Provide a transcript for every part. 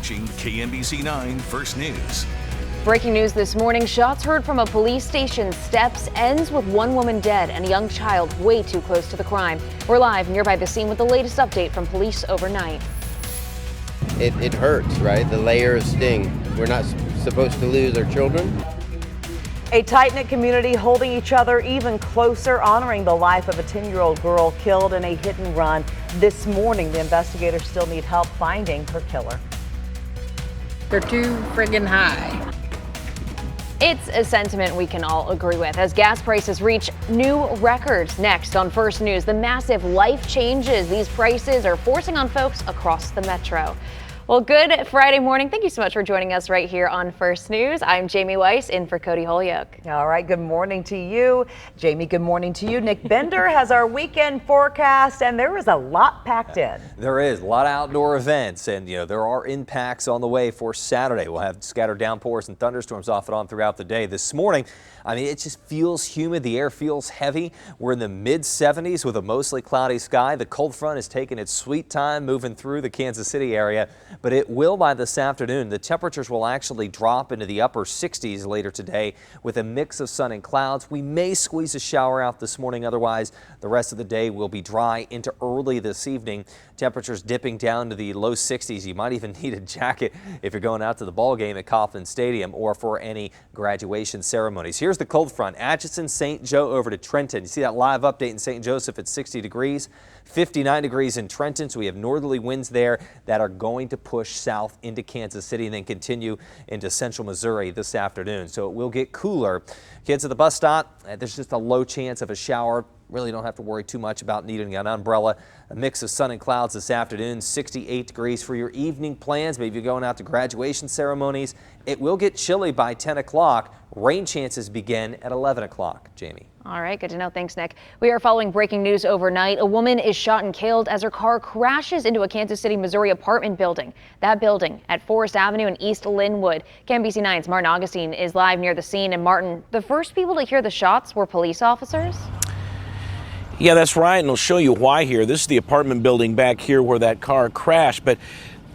watching KNBC 9 First News. Breaking news this morning, shots heard from a police station steps ends with one woman dead and a young child way too close to the crime. We're live nearby the scene with the latest update from police overnight. It hurts, right? The layers sting. We're not supposed to lose our children. A tight-knit community holding each other even closer, honoring the life of a 10-year-old girl killed in a hit and run. This morning, the investigators still need help finding her killer. They're too friggin' high. It's a sentiment we can all agree with as gas prices reach new records. Next on First News, the massive life changes these prices are forcing on folks across the metro. Well, good Friday morning. Thank you so much for joining us right here on First News. I'm Jamie Weiss in for Cody Holyoke. All right, good morning to you. Jamie, good morning to you. Nick Bender has our weekend forecast, and there is a lot packed in. There is a lot of outdoor events, and there are impacts on the way for Saturday. We'll have scattered downpours and thunderstorms off and on throughout the day. This morning, it just feels humid. The air feels heavy. We're in the mid-70s with a mostly cloudy sky. The cold front is taking its sweet time moving through the Kansas City area, but it will by this afternoon. The temperatures will actually drop into the upper 60s later today with a mix of sun and clouds. We may squeeze a shower out this morning. Otherwise, the rest of the day will be dry into early this evening. Temperatures dipping down to the low 60s. You might even need a jacket if you're going out to the ball game at Kauffman Stadium or for any graduation ceremonies. Here's the cold front. Atchison, St. Joe over to Trenton. You see that live update in St. Joseph at 60 degrees, 59 degrees in Trenton. So we have northerly winds there that are going to push south into Kansas City and then continue into central Missouri this afternoon. So it will get cooler. Kids at the bus stop, there's just a low chance of a shower. Really don't have to worry too much about needing an umbrella. A mix of sun and clouds this afternoon, 68 degrees for your evening plans. Maybe you're going out to graduation ceremonies. It will get chilly by 10 o'clock. Rain chances begin at 11 o'clock. Jamie. All right, good to know. Thanks, Nick. We are following breaking news overnight. A woman is shot and killed as her car crashes into a Kansas City, Missouri apartment building. That building at Forest Avenue in East Linwood. KNBC 9's Martin Augustine is live near the scene. And Martin, the first people to hear the shots were police officers? Yeah, that's right, and I'll show you why here. This is the apartment building back here where that car crashed, but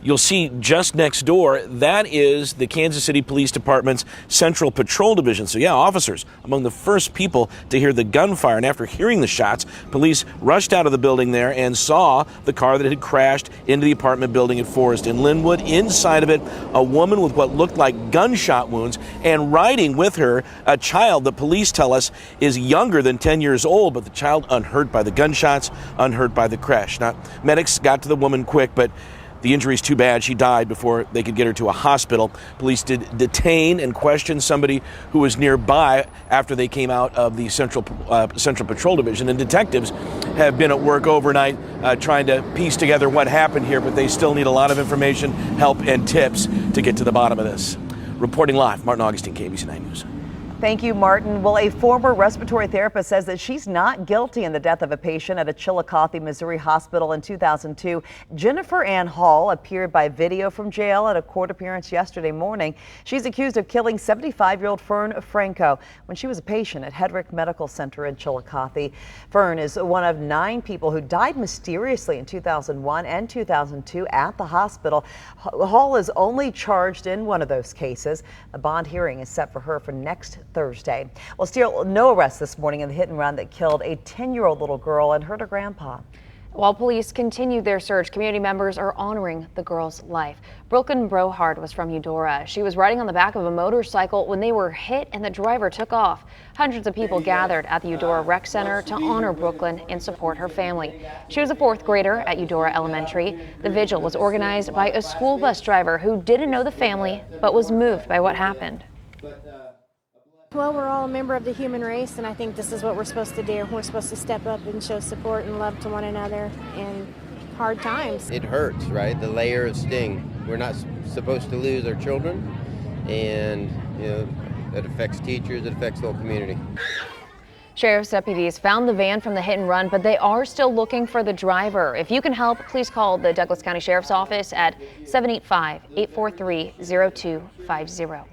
you'll see just next door, that is the Kansas City Police Department's Central Patrol Division. So yeah, officers among the first people to hear the gunfire. And after hearing the shots, police rushed out of the building there and saw the car that had crashed into the apartment building at Forest in Linwood. Inside of it, a woman with what looked like gunshot wounds, and riding with her a child that police tell us is younger than 10 years old, but the child unhurt by the gunshots, unhurt by the crash. Now, medics got to the woman quick, but the injury's too bad. She died before they could get her to a hospital. Police did detain and question somebody who was nearby after they came out of the Central Patrol Division. And detectives have been at work overnight trying to piece together what happened here, but they still need a lot of information, help, and tips to get to the bottom of this. Reporting live, Martin Augustine, KNBC 9 News. Thank you, Martin. Well, a former respiratory therapist says that she's not guilty in the death of a patient at a Chillicothe, Missouri hospital in 2002. Jennifer Ann Hall appeared by video from jail at a court appearance yesterday morning. She's accused of killing 75-year-old Fern Franco when she was a patient at Hedrick Medical Center in Chillicothe. Fern is one of 9 people who died mysteriously in 2001 and 2002 at the hospital. Hall is only charged in one of those cases. A bond hearing is set for her for next Thursday. Well, still no arrests this morning in the hit and run that killed a 10-year-old little girl and hurt her grandpa. While police continue their search, community members are honoring the girl's life. Brooklyn Brohard was from Eudora. She was riding on the back of a motorcycle when they were hit and the driver took off. Hundreds of people gathered at the Eudora Rec Center to honor Brooklyn and support her family. She was a 4th grader at Eudora Elementary. The vigil was organized by a school bus driver who didn't know the family but was moved by what happened. Well, we're all a member of the human race, and I think this is what we're supposed to do. We're supposed to step up and show support and love to one another in hard times. It hurts, right? The layers sting. We're not supposed to lose our children, and it affects teachers, it affects the whole community. Sheriff's deputies found the van from the hit and run, but they are still looking for the driver. If you can help, please call the Douglas County Sheriff's Office at 785-843-0250.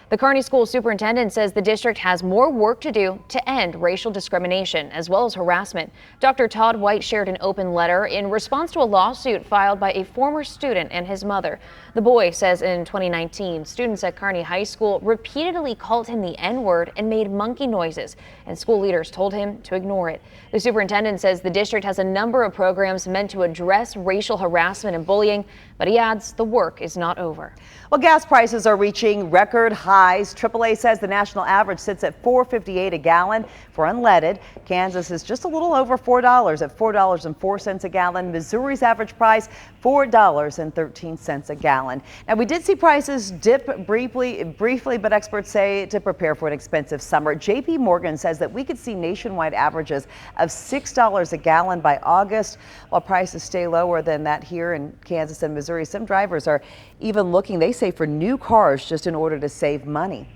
The Kearney School Superintendent says the district has more work to do to end racial discrimination as well as harassment. Dr. Todd White shared an open letter in response to a lawsuit filed by a former student and his mother. The boy says in 2019, students at Kearney High School repeatedly called him the N-word and made monkey noises, and school leaders told him to ignore it. The superintendent says the district has a number of programs meant to address racial harassment and bullying, but he adds the work is not over. Well, gas prices are reaching record highs. AAA says the national average sits at $4.58 a gallon for unleaded. Kansas is just a little over $4 at $4.04 a gallon. Missouri's average price $4.13 a gallon. Now, we did see prices dip briefly, but experts say to prepare for an expensive summer. JP Morgan says that we could see nationwide averages of $6 a gallon by August, while prices stay lower than that here in Kansas and Missouri. Some drivers are even looking, they say, for new cars just in order to save money.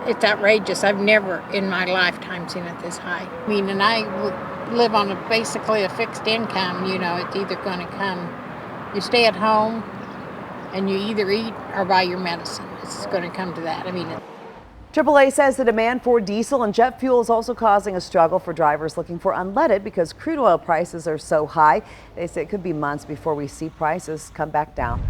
It's outrageous. I've never in my lifetime seen it this high. I mean, and I live on basically a fixed income. You know, it's either going to come, you stay at home and you either eat or buy your medicine. It's going to come to that. I mean, AAA says the demand for diesel and jet fuel is also causing a struggle for drivers looking for unleaded because crude oil prices are so high. They say it could be months before we see prices come back down.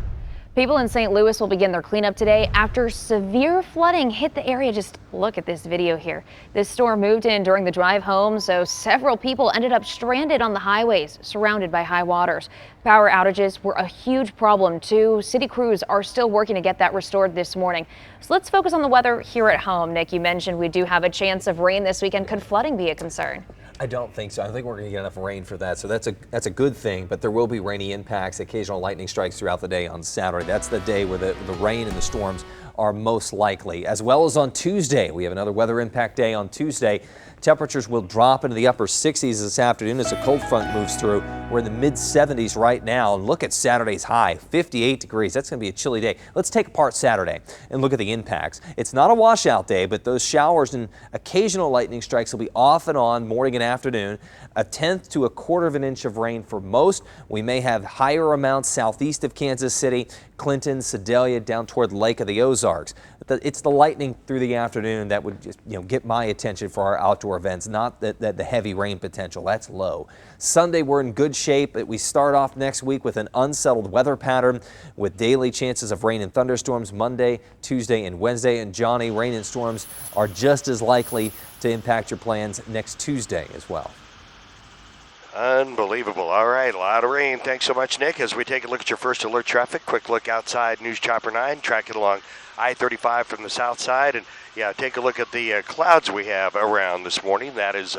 People in St. Louis will begin their cleanup today after severe flooding hit the area. Just look at this video here. This storm moved in during the drive home, so several people ended up stranded on the highways, surrounded by high waters. Power outages were a huge problem too. City crews are still working to get that restored this morning. So let's focus on the weather here at home. Nick, you mentioned we do have a chance of rain this weekend. Could flooding be a concern? I don't think so. I think we're going to get enough rain for that. So that's a good thing, but there will be rainy impacts, occasional lightning strikes throughout the day on Saturday. That's the day where the rain and the storms are most likely, as well as on Tuesday. We have another weather impact day on Tuesday. Temperatures will drop into the upper 60s this afternoon as a cold front moves through. We're in the mid 70s right now, and look at Saturday's high, 58 degrees. That's going to be a chilly day. Let's take apart Saturday and look at the impacts. It's not a washout day, but those showers and occasional lightning strikes will be off and on morning and afternoon. 1/10 to 1/4 of an inch of rain for most. We may have higher amounts southeast of Kansas City, Clinton, Sedalia, down toward Lake of the Ozarks. It's the lightning through the afternoon that would just, get my attention for our outdoor events, not the heavy rain potential. That's low. Sunday, we're in good shape. We start off next week with an unsettled weather pattern with daily chances of rain and thunderstorms Monday, Tuesday, and Wednesday. And Johnny, rain and storms are just as likely to impact your plans next Tuesday as well. Unbelievable. All right, a lot of rain. Thanks so much, Nick. As we take a look at your first alert traffic, quick look outside News Chopper 9, tracking along I-35 from the south side. And yeah, take a look at the clouds we have around this morning. That is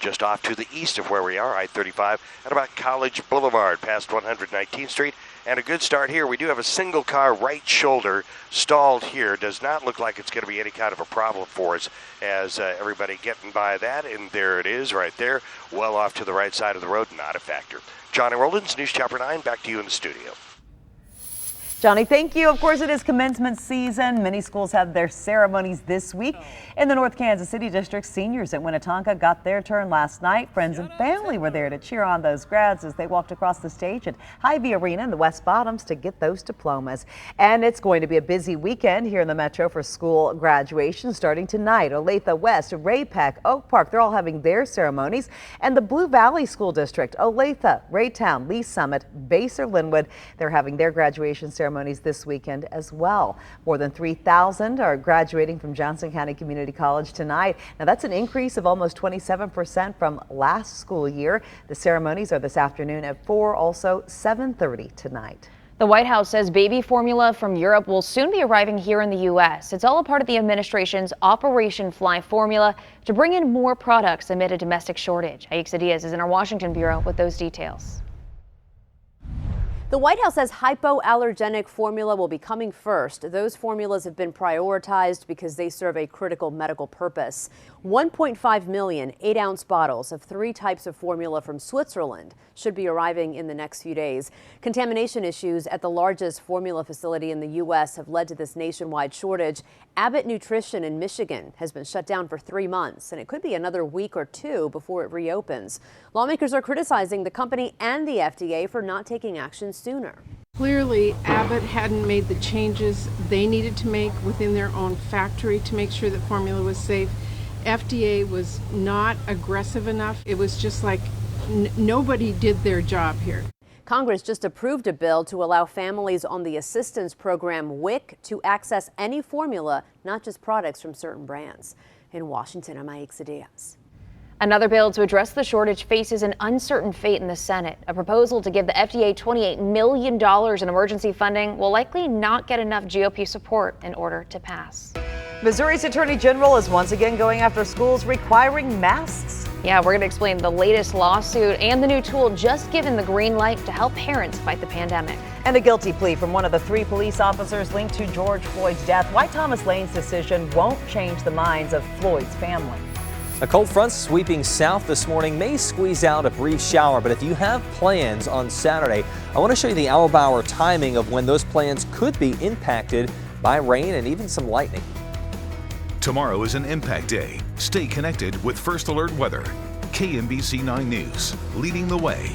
just off to the east of where we are, I-35, at about College Boulevard, past 119th Street. And a good start here. We do have a single car right shoulder stalled here. Does not look like it's going to be any kind of a problem for us as everybody getting by that. And there it is right there, well off to the right side of the road, not a factor. Johnny Rollins, News Chopper 9, back to you in the studio. Johnny, thank you. Of course, it is commencement season. Many schools have their ceremonies this week. In the North Kansas City District, seniors at Winnetonka got their turn last night. Friends and family were there to cheer on those grads as they walked across the stage at Hy-Vee Arena in the West Bottoms to get those diplomas. And it's going to be a busy weekend here in the Metro for school graduation starting tonight. Olathe West, Ray Peck, Oak Park, they're all having their ceremonies. And the Blue Valley School District, Olathe, Raytown, Lee Summit, Baser, Linwood, they're having their graduation ceremonies this weekend as well. More than 3,000 are graduating from Johnson County Community College tonight. Now that's an increase of almost 27% from last school year. The ceremonies are this afternoon at 4, also 7:30 tonight. The White House says baby formula from Europe will soon be arriving here in the U.S. It's all a part of the administration's Operation Fly Formula to bring in more products amid a domestic shortage. Aixa Diaz is in our Washington bureau with those details. The White House says hypoallergenic formula will be coming first. Those formulas have been prioritized because they serve a critical medical purpose. 1.5 million 8-ounce bottles of 3 types of formula from Switzerland should be arriving in the next few days. Contamination issues at the largest formula facility in the U.S. have led to this nationwide shortage. Abbott Nutrition in Michigan has been shut down for 3 months, and it could be another week or 2 before it reopens. Lawmakers are criticizing the company and the FDA for not taking action sooner. Clearly, Abbott hadn't made the changes they needed to make within their own factory to make sure that formula was safe. FDA was not aggressive enough. It was just like nobody did their job here. Congress just approved a bill to allow families on the assistance program WIC to access any formula, not just products from certain brands. In Washington, I'm Aixa Diaz. Another bill to address the shortage faces an uncertain fate in the Senate. A proposal to give the FDA $28 million in emergency funding will likely not get enough GOP support in order to pass. Missouri's Attorney General is once again going after schools requiring masks. Yeah, we're going to explain the latest lawsuit and the new tool just given the green light to help parents fight the pandemic. And a guilty plea from one of the 3 police officers linked to George Floyd's death. Why Thomas Lane's decision won't change the minds of Floyd's family. A cold front sweeping south this morning may squeeze out a brief shower, but if you have plans on Saturday, I want to show you the hour-by-hour timing of when those plans could be impacted by rain and even some lightning. Tomorrow is an impact day. Stay connected with First Alert Weather. KMBC 9 News, leading the way.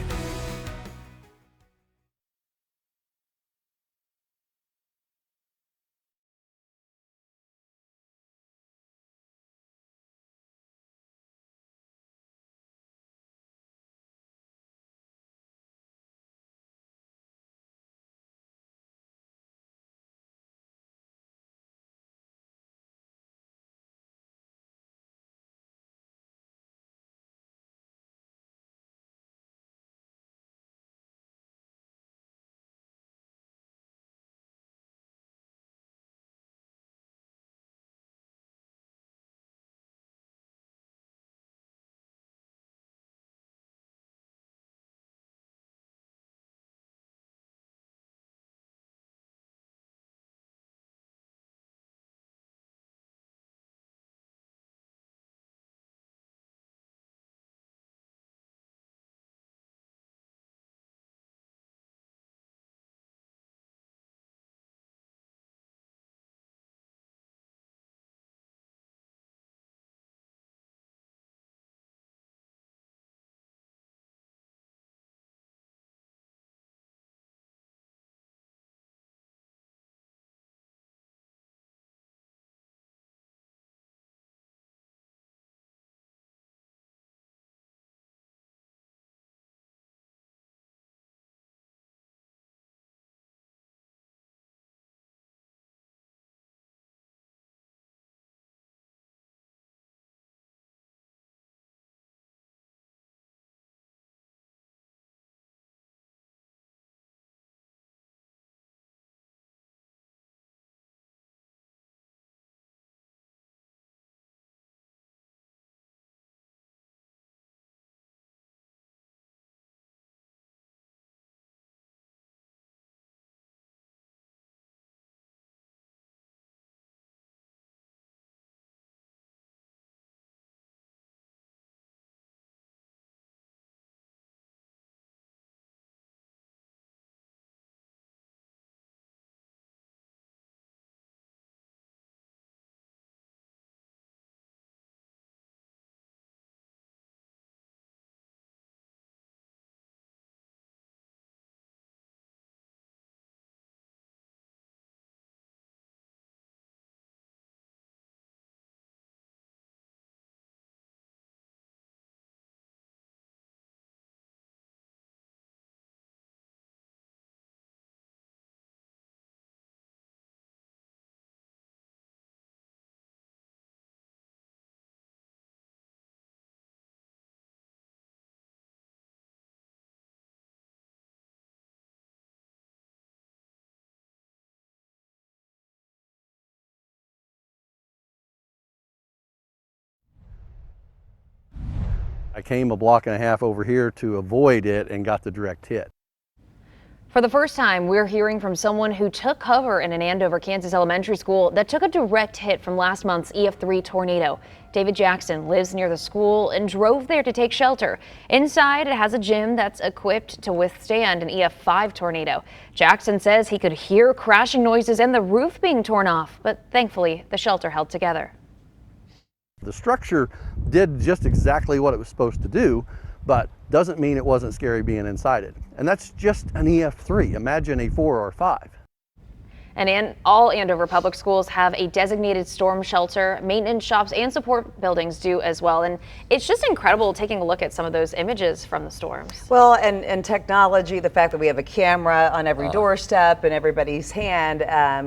I came a block and a half over here to avoid it and got the direct hit. For the first time, we're hearing from someone who took cover in an Andover, Kansas elementary school that took a direct hit from last month's EF3 tornado. David Jackson lives near the school and drove there to take shelter. Inside, it has a gym that's equipped to withstand an EF5 tornado. Jackson says he could hear crashing noises and the roof being torn off, but thankfully, the shelter held together. The structure did just exactly what it was supposed to do, but doesn't mean it wasn't scary being inside it. And that's just an EF3. Imagine a 4 or 5. And all Andover public schools have a designated storm shelter. Maintenance shops and support buildings do as well. And it's just incredible taking a look at some of those images from the storms. Well, and technology, the fact that we have a camera on every doorstep in everybody's hand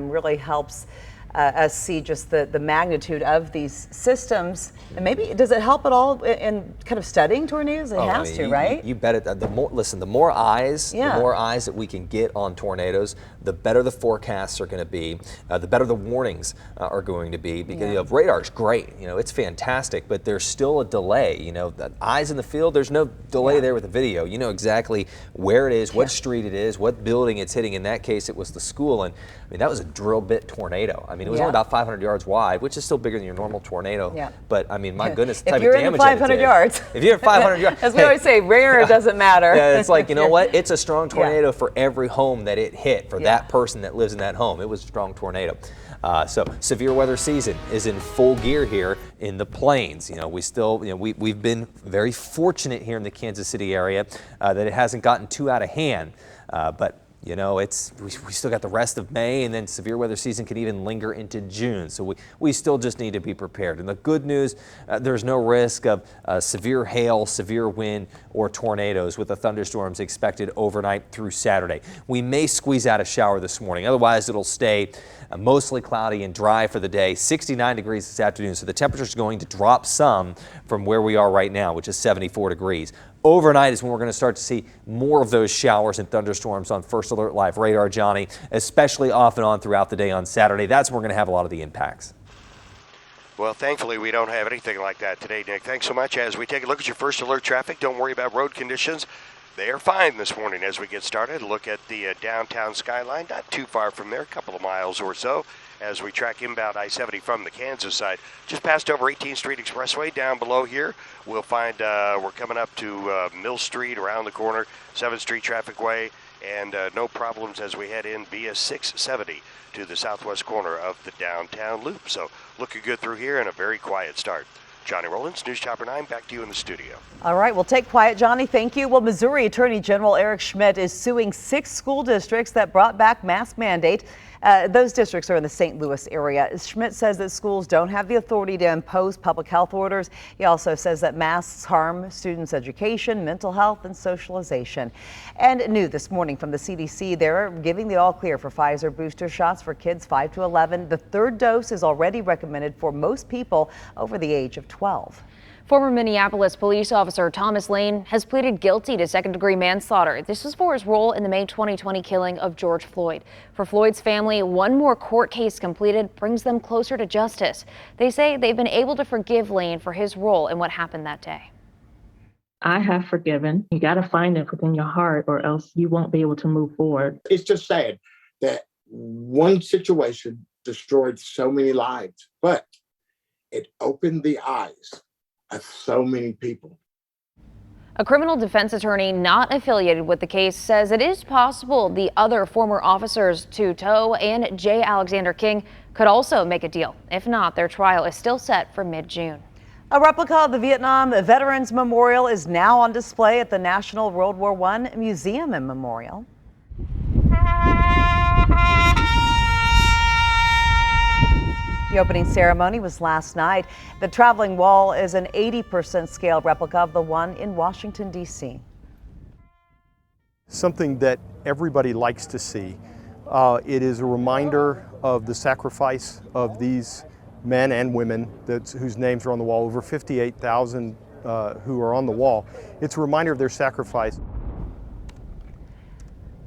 really helps us see just the magnitude of these systems. And maybe, does it help at all in kind of studying tornadoes? It has to, right? You bet it. The more eyes that we can get on tornadoes, the better the forecasts are going to be, the better the warnings are going to be, because radar's great, it's fantastic, but there's still a delay. The eyes in the field, there's no delay there with the video. You know exactly where it is, what street it is, what building it's hitting. In that case, it was the school, and that was a drill bit tornado. It was only about 500 yards wide, which is still bigger than your normal tornado. Yeah. But my goodness, the type of damage that it did. If you're in 500 yards. If you're at 500 yards. As we always say, rare, it doesn't matter. Yeah, it's like, you know what? It's a strong tornado for every home that it hit, for that person that lives in that home. It was a strong tornado. So severe weather season is in full gear here in the Plains. We've been very fortunate here in the Kansas City area that it hasn't gotten too out of hand. But we still got the rest of May, and then severe weather season can even linger into June. So we still just need to be prepared. And the good news, there's no risk of severe hail, severe wind, or tornadoes with the thunderstorms expected overnight through Saturday. We may squeeze out a shower this morning. Otherwise, it'll stay mostly cloudy and dry for the day. 69 degrees this afternoon. So the temperature is going to drop some from where we are right now, which is 74 degrees. Overnight is when we're going to start to see more of those showers and thunderstorms on First Alert Live radar, Johnny, especially off and on throughout the day on Saturday. That's when we're going to have a lot of the impacts. Well, thankfully, we don't have anything like that today, Nick. Thanks so much. As we take a look at your First Alert traffic, don't worry about road conditions. They are fine this morning as we get started. Look at the downtown skyline, not too far from there, a couple of miles or so, as we track inbound I-70 from the Kansas side. Just passed over 18th Street Expressway. Down below here, we'll find we're coming up to Mill Street around the corner, 7th Street Traffic Way, and no problems as we head in via 670 to the southwest corner of the downtown loop. So looking good through here and a very quiet start. Johnny Rollins, News Chopper 9, back to you in the studio. All right, we'll take quiet, Johnny. Thank you. Well, Missouri Attorney General Eric Schmidt is suing 6 school districts that brought back mask mandate. Those districts are in the St. Louis area. Schmidt says that schools don't have the authority to impose public health orders. He also says that masks harm students' education, mental health, and socialization. And new this morning from the CDC, they're giving the all clear for Pfizer booster shots for kids 5 to 11. The 3rd dose is already recommended for most people over the age of 12. Former Minneapolis police officer Thomas Lane has pleaded guilty to second-degree manslaughter. This was for his role in the May 2020 killing of George Floyd. For Floyd's family, one more court case completed brings them closer to justice. They say they've been able to forgive Lane for his role in what happened that day. I have forgiven. You got to find it within your heart or else you won't be able to move forward. It's just sad that one situation destroyed so many lives, but it opened the eyes of so many people. A criminal defense attorney not affiliated with the case says it is possible the other former officers Toe and J. Alexander King could also make a deal. If not, their trial is still set for mid-June. A replica of the Vietnam Veterans Memorial is now on display at the National World War I Museum and Memorial. The opening ceremony was last night. The traveling wall is an 80% scale replica of the one in Washington, D.C. Something that everybody likes to see. It is a reminder of the sacrifice of these men and women whose names are on the wall, over 58,000 who are on the wall. It's a reminder of their sacrifice.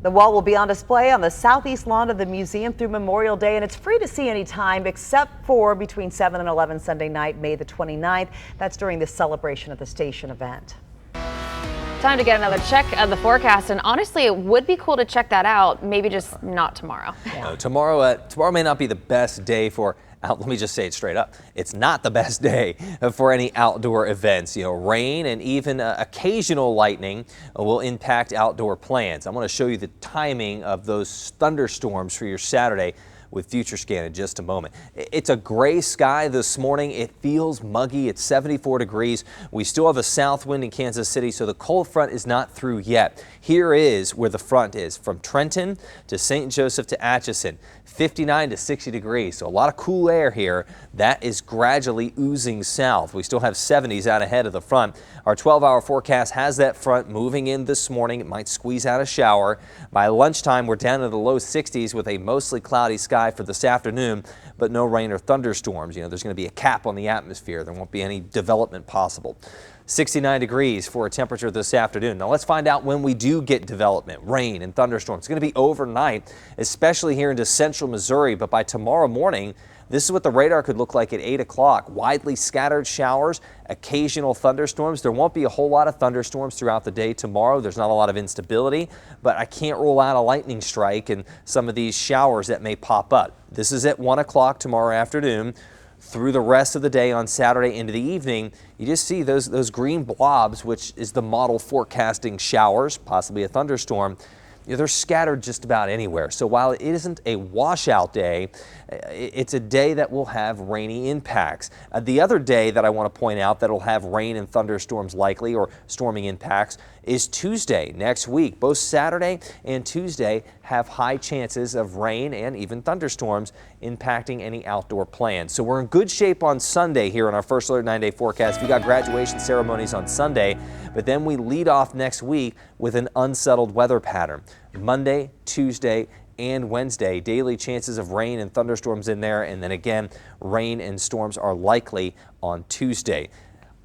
The wall will be on display on the southeast lawn of the museum through Memorial Day, and it's free to see anytime except for between 7 and 11 Sunday night, May the 29th. That's during the Celebration of the Station event. Time to get another check of the forecast, and honestly, it would be cool to check that out. Maybe just not tomorrow. No, tomorrow may not be the best day for let me just say it straight up. It's not the best day for any outdoor events. Rain and even occasional lightning will impact outdoor plans. I'm going to show you the timing of those thunderstorms for your Saturday with Future Scan in just a moment. It's a gray sky this morning. It feels muggy. It's 74 degrees. We still have a south wind in Kansas City, so the cold front is not through yet. Here is where the front is, from Trenton to St. Joseph to Atchison, 59 to 60 degrees. So a lot of cool air here. That is gradually oozing south. We still have 70s out ahead of the front. Our 12-hour forecast has that front moving in this morning. It might squeeze out a shower. By lunchtime, we're down to the low 60s with a mostly cloudy sky for this afternoon, but no rain or thunderstorms. There's going to be a cap on the atmosphere. There won't be any development possible. 69 degrees for a temperature this afternoon. Now let's find out when we do get development, rain and thunderstorms. It's going to be overnight, especially here into central Missouri, but by tomorrow morning, this is what the radar could look like at 8 o'clock. Widely scattered showers, occasional thunderstorms. There won't be a whole lot of thunderstorms throughout the day tomorrow. There's not a lot of instability, but I can't rule out a lightning strike and some of these showers that may pop up. This is at 1 o'clock tomorrow afternoon. Through the rest of the day on Saturday into the evening, you just see those green blobs, which is the model forecasting showers, possibly a thunderstorm. They're scattered just about anywhere. So while it isn't a washout day, it's a day that will have rainy impacts. The other day that I want to point out that will have rain and thunderstorms likely, or storming impacts, is Tuesday next week. Both Saturday and Tuesday have high chances of rain and even thunderstorms impacting any outdoor plans. So we're in good shape on Sunday here in our First Alert 9-day forecast. We got graduation ceremonies on Sunday, but then we lead off next week with an unsettled weather pattern. Monday, Tuesday, and Wednesday, daily chances of rain and thunderstorms in there, and then again, rain and storms are likely on Tuesday.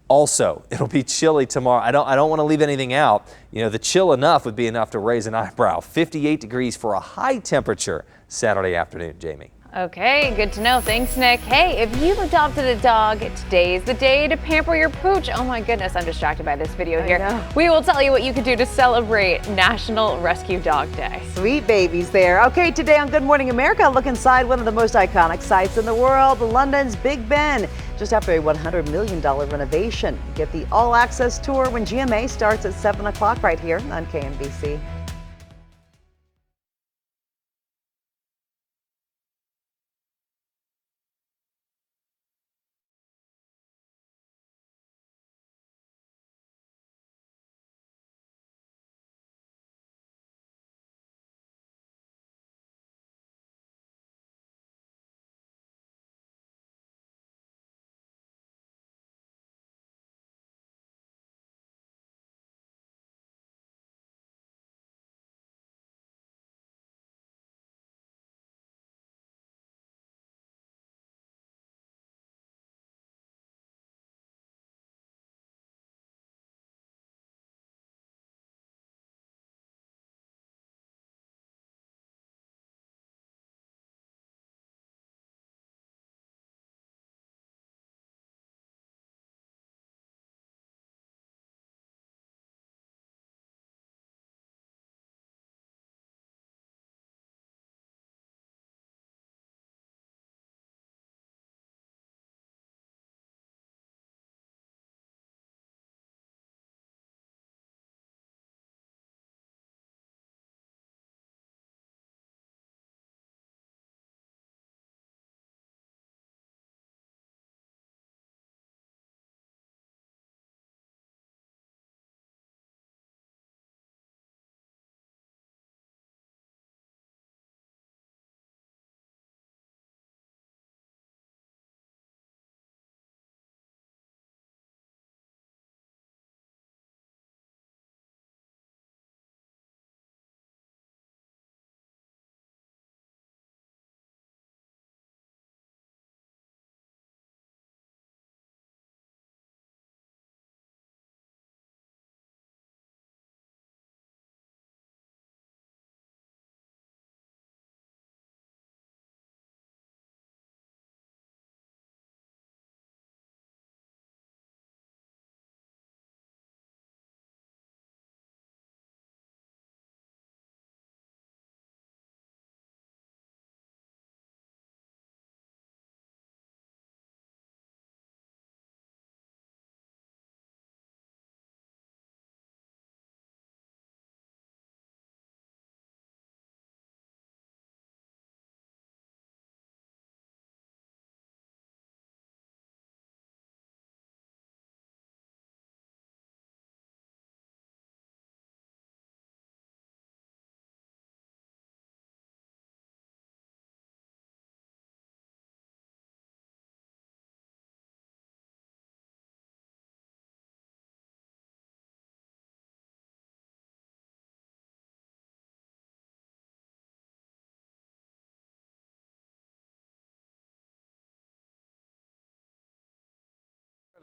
Also, it'll be chilly tomorrow. I don't want to leave anything out. The chill enough would be enough to raise an eyebrow. 58 degrees for a high temperature Saturday afternoon, Jamie. Okay, good to know. Thanks, Nick. Hey, if you've adopted a dog, today's the day to pamper your pooch. Oh my goodness, I'm distracted by this video here. We will tell you what you can do to celebrate National Rescue Dog Day. Sweet babies there. Okay, today on Good Morning America, look inside one of the most iconic sites in the world, London's Big Ben, just after a $100 million renovation. Get the all-access tour when GMA starts at 7 o'clock right here on KMBC.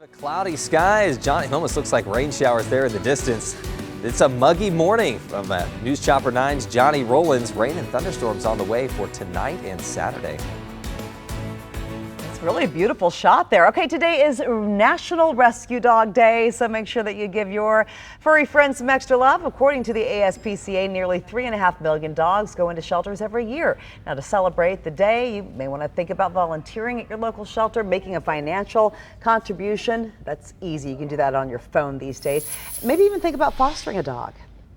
Cloudy skies. Johnny, it almost looks like rain showers there in the distance. It's a muggy morning from News Chopper 9's Johnny Rollins. Rain and thunderstorms on the way for tonight and Saturday. It's really a beautiful shot there. Okay, today is National Rescue Dog Day, so make sure that you give your furry friends some extra love. According to the ASPCA, nearly 3.5 million dogs go into shelters every year. Now, to celebrate the day, you may want to think about volunteering at your local shelter, making a financial contribution. That's easy. You can do that on your phone these days. Maybe even think about fostering a dog.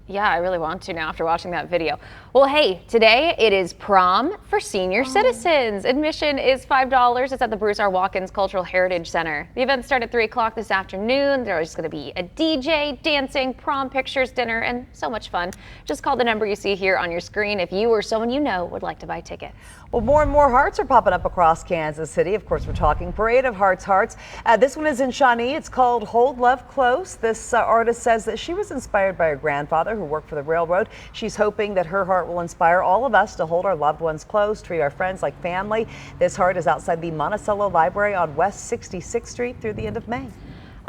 Yeah, I really want to now after watching that video. Well, hey, today it is prom for senior citizens. Admission is $5. It's at the Bruce R. Watkins Cultural Heritage Center. The event starts at 3 o'clock this afternoon. There's going to be a DJ, dancing, prom pictures, dinner, and so much fun. Just call the number you see here on your screen if you or someone you know would like to buy tickets. Well, more and more hearts are popping up across Kansas City. Of course, we're talking Parade of Hearts. This one is in Shawnee. It's called Hold Love Close. This artist says that she was inspired by her grandfather who worked for the railroad. She's hoping that her heart will inspire all of us to hold our loved ones close, treat our friends like family. This heart is outside the Monticello Library on West 66th Street through the end of May.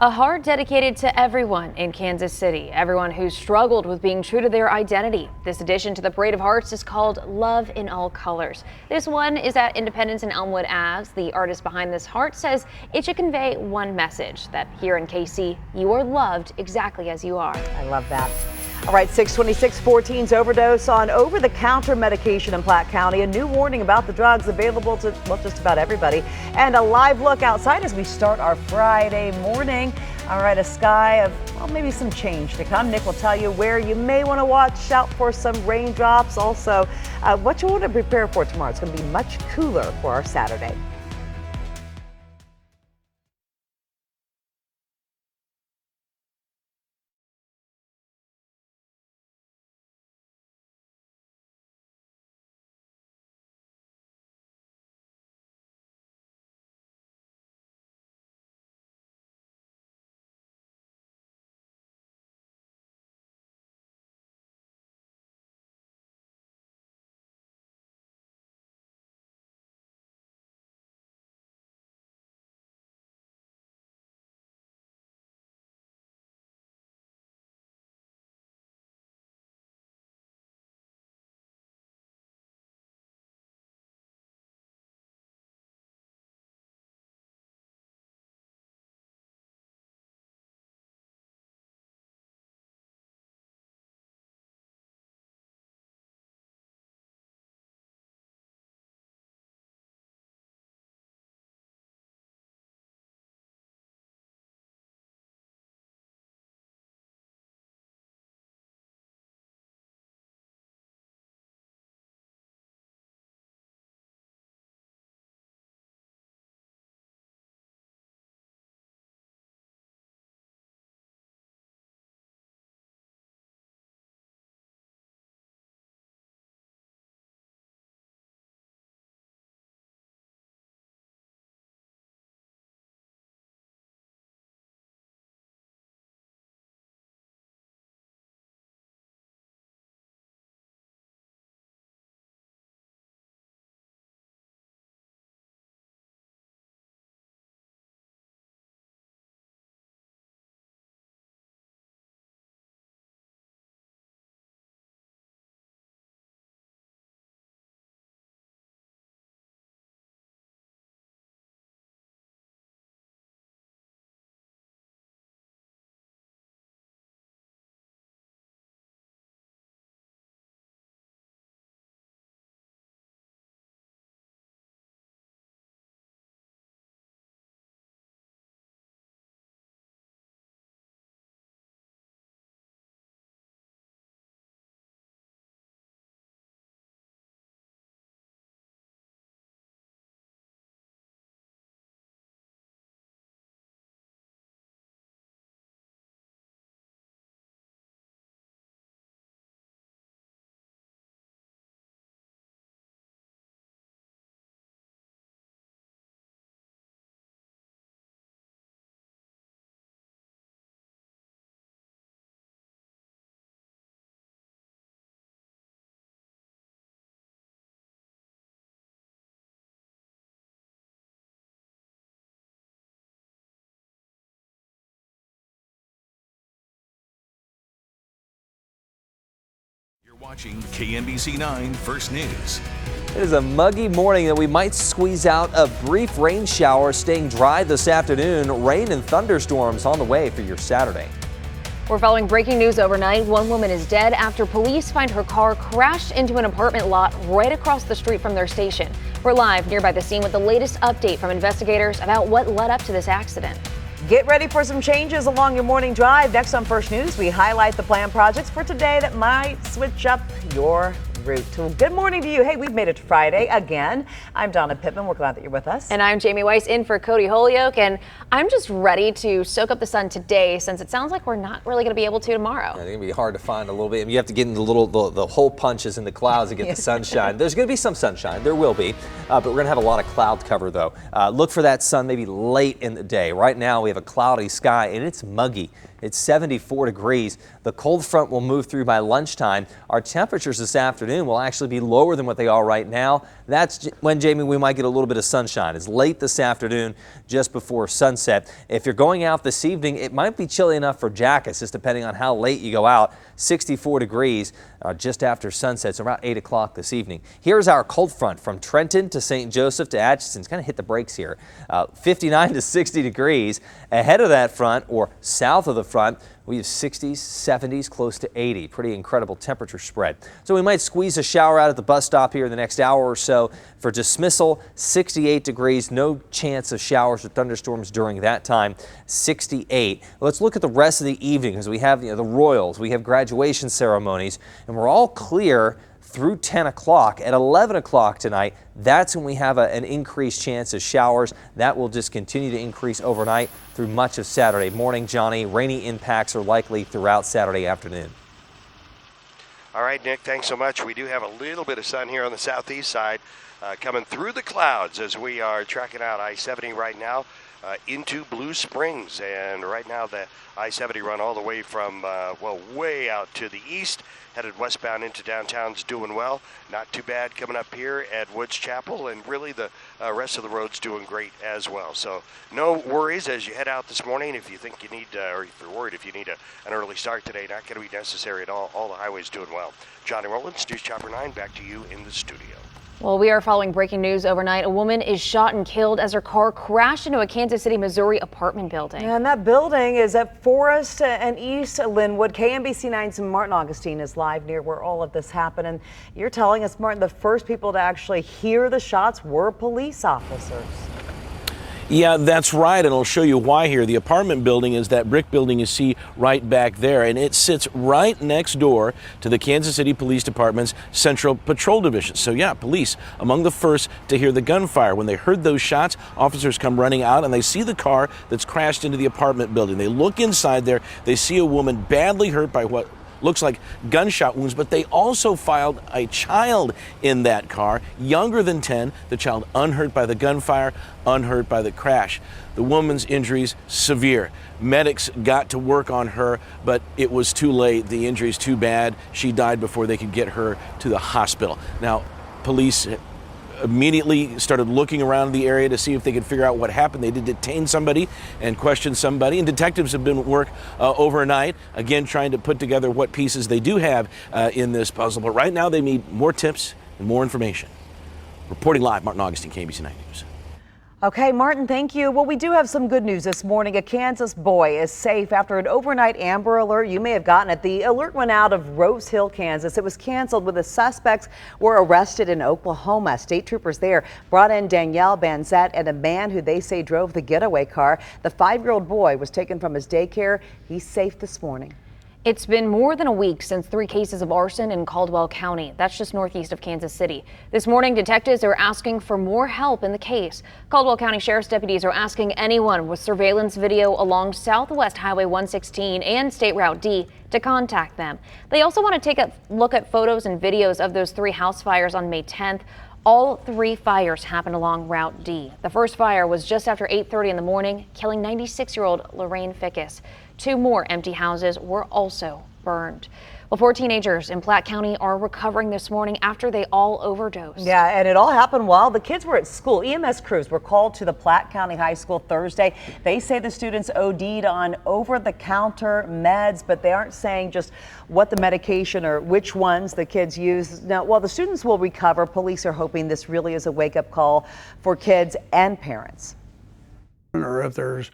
A heart dedicated to everyone in Kansas City, everyone who's struggled with being true to their identity. This addition to the Parade of Hearts is called Love in All Colors. This one is at Independence and Elmwood Aves. The artist behind this heart says it should convey one message, that here in KC, you are loved exactly as you are. I love that. All right, 626, 14's overdose on over-the-counter medication in Platte County. A new warning about the drugs available to, well, just about everybody. And a live look outside as we start our Friday morning. All right, a sky of, well, maybe some change to come. Nick will tell you where you may want to watch out for some raindrops. Also, what you want to prepare for tomorrow. It's going to be much cooler for our Saturday. Watching KNBC 9 First News. It is a muggy morning that we might squeeze out a brief rain shower, staying dry this afternoon. Rain and thunderstorms on the way for your Saturday. We're following breaking news overnight. One woman is dead after police find her car crashed into an apartment lot right across the street from their station. We're live nearby the scene with the latest update from investigators about what led up to this accident. Get ready for some changes along your morning drive. Next on First News, we highlight the planned projects for today that might switch up your route. Well, good morning to you. Hey, we've made it to Friday again. I'm Donna Pittman. We're glad that you're with us. And I'm Jamie Weiss in for Cody Holyoke. And I'm just ready to soak up the sun today, since it sounds like we're not really going to be able to tomorrow. Yeah, it's going to be hard to find a little bit. You have to get into the hole punches in the clouds to get the sunshine. There's going to be some sunshine. There will be. But we're going to have a lot of cloud cover, though. Look for that sun maybe late in the day. Right now, we have a cloudy sky, and it's muggy. It's 74 degrees. The cold front will move through by lunchtime. Our temperatures this afternoon will actually be lower than what they are right now. That's when, Jamie, we might get a little bit of sunshine. It's late this afternoon, just before sunset. If you're going out this evening, it might be chilly enough for jackets, just depending on how late you go out. 64 degrees just after sunset, so around 8 o'clock this evening. Here's our cold front from Trenton to St. Joseph to Atchison. It's kind of hit the brakes here. 59 to 60 degrees. Ahead of that front, or south of the front, we have 60s, 70s, close to 80. Pretty incredible temperature spread. So we might squeeze a shower out at the bus stop here in the next hour or so. For dismissal, 68 degrees. No chance of showers or thunderstorms during that time. 68. Let's look at the rest of the evening, because we have the Royals, we have graduation ceremonies, and we're all clear through 10 o'clock. At 11 o'clock tonight, that's when we have an increased chance of showers. That will just continue to increase overnight through much of Saturday morning. Johnny, rainy impacts are likely throughout Saturday afternoon. All right, Nick, thanks so much. We do have a little bit of sun here on the southeast side coming through the clouds as we are tracking out I-70 right now into Blue Springs. And right now the I-70 run all the way from, way out to the east, headed westbound into downtown's doing well. Not too bad coming up here at Woods Chapel, and really the rest of the road's doing great as well. So no worries as you head out this morning. If you think you need, or if you're worried if you need an early start today, not going to be necessary at all. All the highways doing well. Johnny Rollins, News Chopper 9, back to you in the studio. Well, we are following breaking news overnight. A woman is shot and killed as her car crashed into a Kansas City, Missouri apartment building. And that building is at Forest and East Linwood. KNBC 9's Martin Augustine is live near where all of this happened. And you're telling us, Martin, the first people to actually hear the shots were police officers. Yeah, that's right, and I'll show you why here. The apartment building is that brick building you see right back there, and it sits right next door to the Kansas City Police Department's Central Patrol Division. So yeah, police among the first to hear the gunfire. When they heard those shots, officers come running out and they see the car that's crashed into the apartment building. They look inside there, they see a woman badly hurt by what looks like gunshot wounds, but they also filed a child in that car, younger than 10, the child unhurt by the gunfire, unhurt by the crash. The woman's injuries severe. Medics got to work on her, but it was too late. The injuries too bad. She died before they could get her to the hospital. Now, police immediately started looking around the area to see if they could figure out what happened. They did detain somebody and question somebody, and detectives have been at work overnight, again trying to put together what pieces they do have in this puzzle. But right now they need more tips and more information. Reporting live, Martin Augustine, KNBC 9 News. Okay, Martin, thank you. Well, we do have some good news this morning. A Kansas boy is safe after an overnight Amber Alert. You may have gotten it. The alert went out of Rose Hill, Kansas. It was canceled when the suspects were arrested in Oklahoma. State troopers there brought in Danielle Banzette and a man who they say drove the getaway car. The 5-year-old boy was taken from his daycare. He's safe this morning. It's been more than a week since 3 cases of arson in Caldwell County. That's just northeast of Kansas City. This morning, detectives are asking for more help in the case. Caldwell County Sheriff's deputies are asking anyone with surveillance video along Southwest Highway 116 and State Route D to contact them. They also want to take a look at photos and videos of those 3 house fires on May 10th. All 3 fires happened along Route D. The first fire was just after 8:30 in the morning, killing 96-year-old Lorraine Fickus. 2 more empty houses were also burned. Well, 4 teenagers in Platte County are recovering this morning after they all overdosed. Yeah, and it all happened while the kids were at school. EMS crews were called to the Platte County High School Thursday. They say the students OD'd on over-the-counter meds, but they aren't saying just what the medication or which ones the kids use. Now, while the students will recover, police are hoping this really is a wake-up call for kids and parents. Or if there's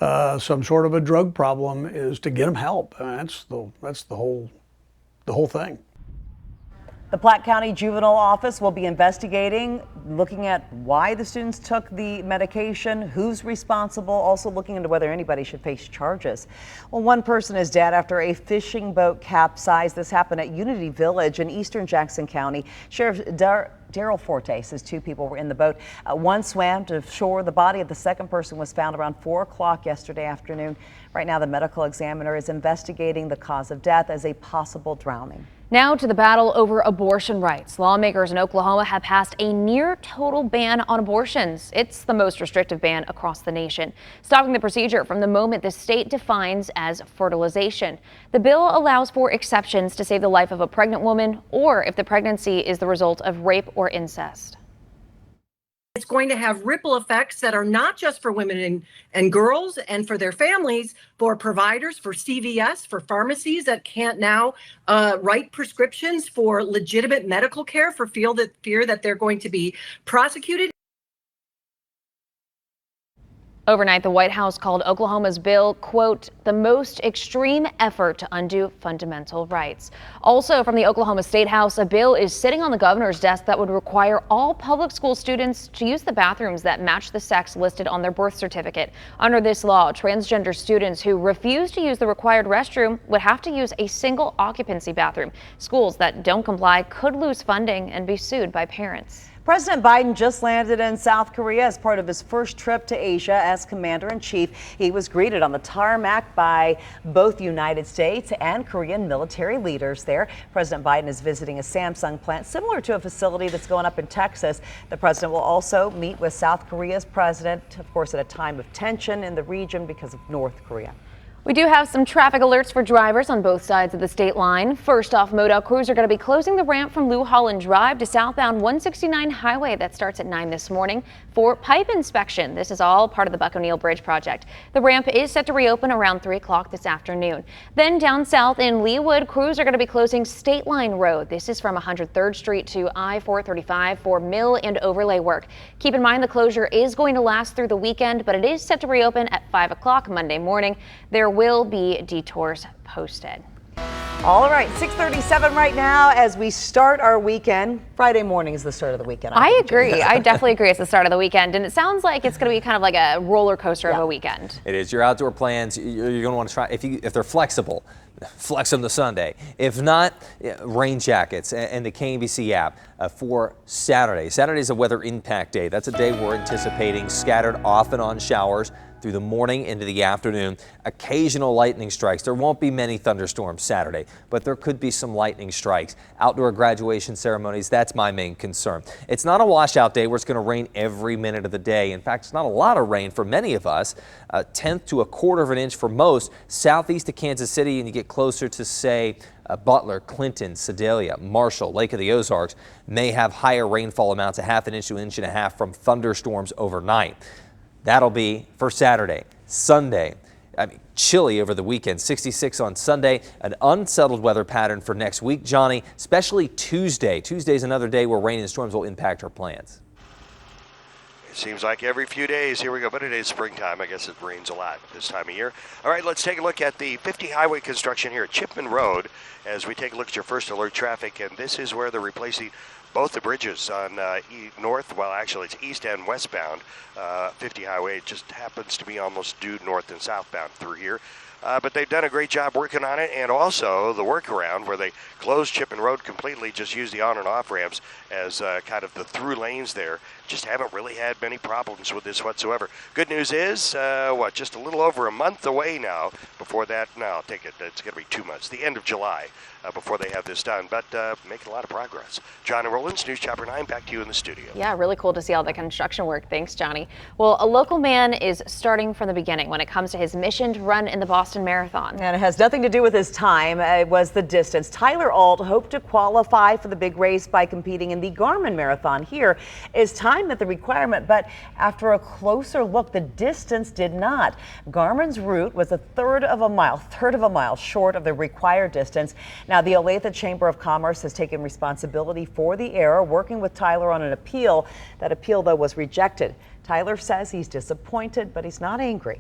some sort of a drug problem, is to get them help. That's the whole thing. The Platte County Juvenile Office will be investigating, looking at why the students took the medication, who's responsible, also looking into whether anybody should face charges. Well, one person is dead after a fishing boat capsized. This happened at Unity Village in eastern Jackson County. Sheriff Daryl Forte says 2 people were in the boat. One swam to shore. The body of the second person was found around 4 o'clock yesterday afternoon. Right now, the medical examiner is investigating the cause of death as a possible drowning. Now to the battle over abortion rights. Lawmakers in Oklahoma have passed a near total ban on abortions. It's the most restrictive ban across the nation, stopping the procedure from the moment the state defines as fertilization. The bill allows for exceptions to save the life of a pregnant woman or if the pregnancy is the result of rape or incest. It's going to have ripple effects that are not just for women and girls and for their families, for providers, for CVS, for pharmacies that can't now write prescriptions for legitimate medical care for fear that they're going to be prosecuted. Overnight, the White House called Oklahoma's bill, quote, the most extreme effort to undo fundamental rights. Also from the Oklahoma State House, a bill is sitting on the governor's desk that would require all public school students to use the bathrooms that match the sex listed on their birth certificate. Under this law, transgender students who refuse to use the required restroom would have to use a single occupancy bathroom. Schools that don't comply could lose funding and be sued by parents. President Biden just landed in South Korea as part of his first trip to Asia as commander-in-chief. He was greeted on the tarmac by both United States and Korean military leaders there. President Biden is visiting a Samsung plant similar to a facility that's going up in Texas. The president will also meet with South Korea's president, of course, at a time of tension in the region because of North Korea. We do have some traffic alerts for drivers on both sides of the state line. First off, Model crews are going to be closing the ramp from Holland Drive to southbound 169 highway. That starts at 9 this morning for pipe inspection. This is all part of the Buck O'Neill Bridge project. The ramp is set to reopen around 3 o'clock this afternoon. Then down south in Leawood, crews are going to be closing State Line Road. This is from 103rd Street to I-435 for mill and overlay work. Keep in mind the closure is going to last through the weekend, but it is set to reopen at 5 o'clock Monday morning. There will be detours posted. All right, 6:37 right now as we start our weekend. Friday morning is the start of the weekend. I agree. I definitely agree it's the start of the weekend, and it sounds like it's going to be kind of like a roller coaster of a weekend. It is. Your outdoor plans, you're going to want to try, if they're flexible, flex them to Sunday. If not, rain jackets and the KNBC app for Saturday. Saturday is a weather impact day. That's a day we're anticipating scattered off and on showers through the morning into the afternoon. Occasional lightning strikes. There won't be many thunderstorms Saturday, but there could be some lightning strikes. Outdoor graduation ceremonies, that's my main concern. It's not a washout day where it's going to rain every minute of the day. In fact, it's not a lot of rain for many of us. A tenth to a quarter of an inch for most. Southeast of Kansas City, and you get closer to, say, Butler, Clinton, Sedalia, Marshall, Lake of the Ozarks may have higher rainfall amounts, a half an inch to an inch and a half from thunderstorms overnight. That'll be for Saturday. Sunday, chilly over the weekend, 66 on Sunday, an unsettled weather pattern for next week, Johnny, especially Tuesday. Tuesday's another day where rain and storms will impact our plans. It seems like every few days, here we go, but it is springtime. I guess it rains a lot this time of year. All right, let's take a look at the 50 highway construction here at Chipman Road as we take a look at your first alert traffic, and this is where they're replacing both the bridges on north, well, actually it's east and westbound 50 highway. It just happens to be almost due north and southbound through here. But they've done a great job working on it, and also the workaround where they closed Chipman Road completely, just use the on and off ramps as kind of the through lanes there. Just haven't really had many problems with this whatsoever. Good news is, just a little over a month away now before that. No, I'll take it. It's going to be 2 months, the end of July before they have this done, but making a lot of progress. John and Rollins, News Chapter 9, back to you in the studio. Yeah, really cool to see all the construction work. Thanks, Johnny. Well, a local man is starting from the beginning when it comes to his mission to run in the Boston Boston Marathon. And it has nothing to do with his time. It was the distance. Tyler Alt hoped to qualify for the big race by competing in the Garmin Marathon. Here is time met the requirement, but after a closer look, the distance did not. Garmin's route was a third of a mile short of the required distance. Now, the Olathe Chamber of Commerce has taken responsibility for the error, working with Tyler on an appeal. That appeal, though, was rejected. Tyler says he's disappointed, but he's not angry.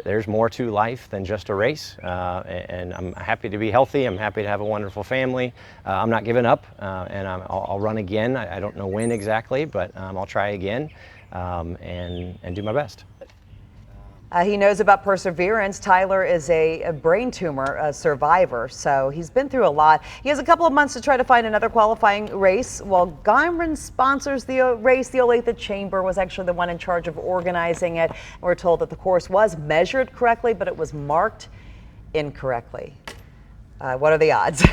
There's more to life than just a race, and I'm happy to be healthy. I'm happy to have a wonderful family. I'm not giving up, and I'll run again. I don't know when exactly, but I'll try again and do my best. He knows about perseverance. Tyler is a brain tumor survivor, so he's been through a lot. He has a couple of months to try to find another qualifying race. While Garmin sponsors the race, the Olathe Chamber was actually the one in charge of organizing it. We're told that the course was measured correctly, but it was marked incorrectly. What are the odds?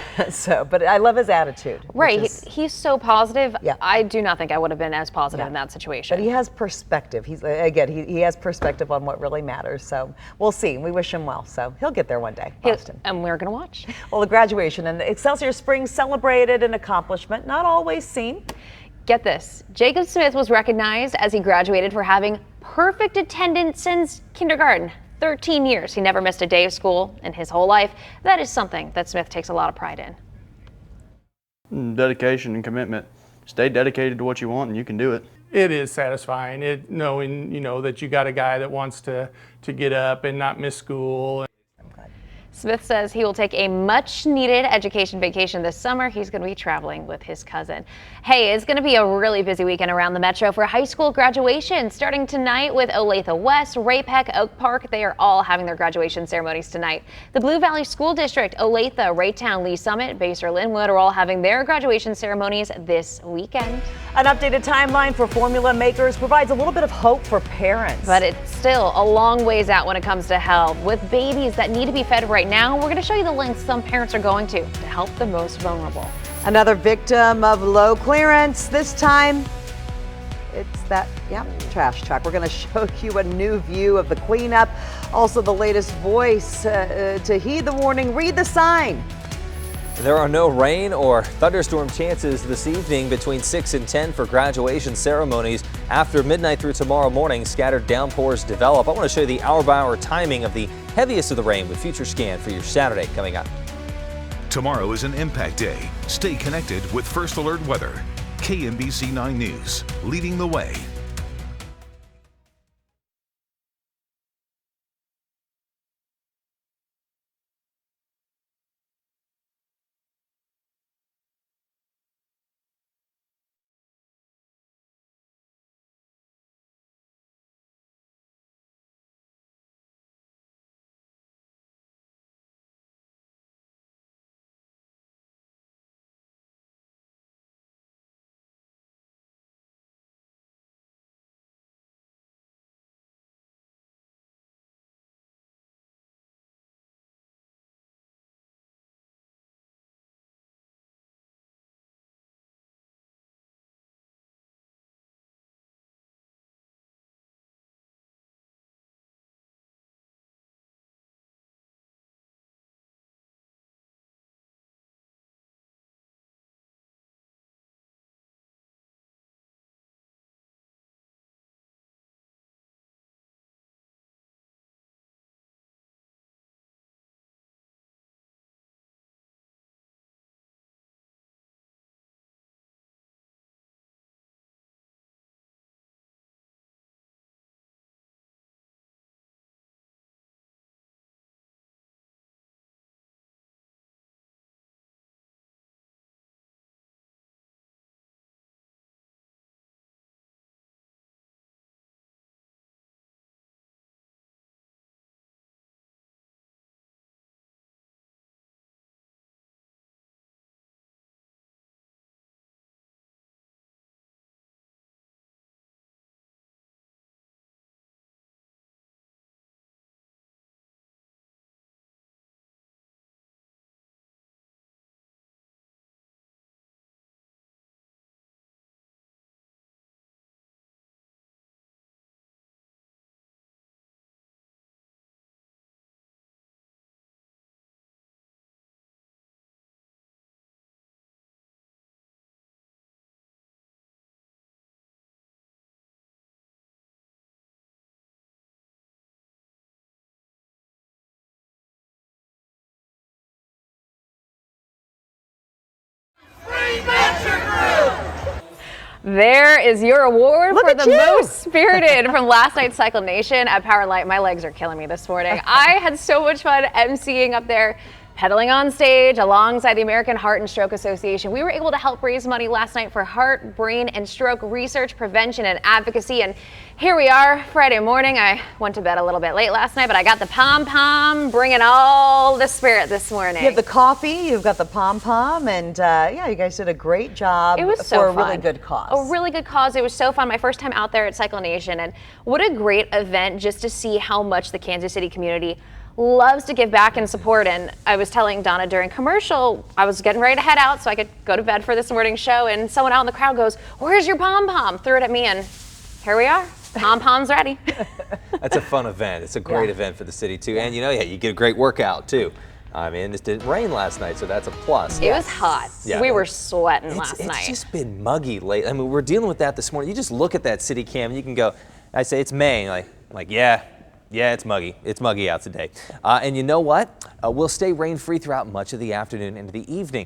But I love his attitude. Right, he's so positive. Yeah. I do not think I would have been as positive in that situation. But he has perspective. He has perspective on what really matters. So we'll see. We wish him well. So he'll get there one day. Boston. And we're going to watch. Well, the graduation and the Excelsior Spring celebrated an accomplishment not always seen. Get this. Jacob Smith was recognized as he graduated for having perfect attendance since kindergarten. 13 years. He never missed a day of school in his whole life. That is something that Smith takes a lot of pride in. Dedication and commitment. Stay dedicated to what you want and you can do it. It is satisfying, knowing, that you got a guy that wants to get up and not miss school. Smith says he will take a much-needed education vacation this summer. He's going to be traveling with his cousin. Hey, it's going to be a really busy weekend around the metro for high school graduation. Starting tonight with Olathe West, Ray-Pec, Oak Park. They are all having their graduation ceremonies tonight. The Blue Valley School District, Olathe, Raytown, Lee Summit, Basehor, Linwood are all having their graduation ceremonies this weekend. An updated timeline for formula makers provides a little bit of hope for parents. But it's still a long ways out when it comes to help. With babies that need to be fed right now, we're going to show you the lengths some parents are going to help the most vulnerable. Another victim of low clearance. This time, it's that, trash truck. We're going to show you a new view of the cleanup. Also, the latest voice to heed the warning, read the sign. There are no rain or thunderstorm chances this evening between 6 and 10 for graduation ceremonies. After midnight through tomorrow morning, scattered downpours develop. I want to show you the hour-by-hour timing of the heaviest of the rain with Future Scan for your Saturday coming up. Tomorrow is an impact day. Stay connected with First Alert Weather. KMBC 9 News, leading the way. There is your award Look for at the you. most spirited from last night's Cycle Nation at Power Light. My legs are killing me this morning. I had so much fun emceeing up there, pedaling on stage alongside the American Heart and Stroke Association. We were able to help raise money last night for heart, brain, and stroke research, prevention, and advocacy. And here we are, Friday morning. I went to bed a little bit late last night, but I got the pom-pom, bringing all the spirit this morning. You have the coffee, you've got the pom-pom, and yeah, you guys did a great job. It was so for a fun. really good cause. A really good cause. It was so fun. My first time out there at Cycle Nation, and what a great event just to see how much the Kansas City community loves to give back and support. And I was telling Donna during commercial, I was getting ready to head out so I could go to bed for this morning's show, and someone out in the crowd goes, "Where's your pom-pom?" Threw it at me, and here we are. Pom-pom's ready. That's a fun event. It's a great event for the city too. And you know, you get a great workout too. I mean, it didn't rain last night, so that's a plus. It was hot. Yeah. We were sweating last night. It's just been muggy late. I mean, we're dealing with that this morning. You just look at that city cam and you can go, I say it's May, like yeah, it's muggy. It's muggy out today. And you know what? We'll stay rain-free throughout much of the afternoon into the evening.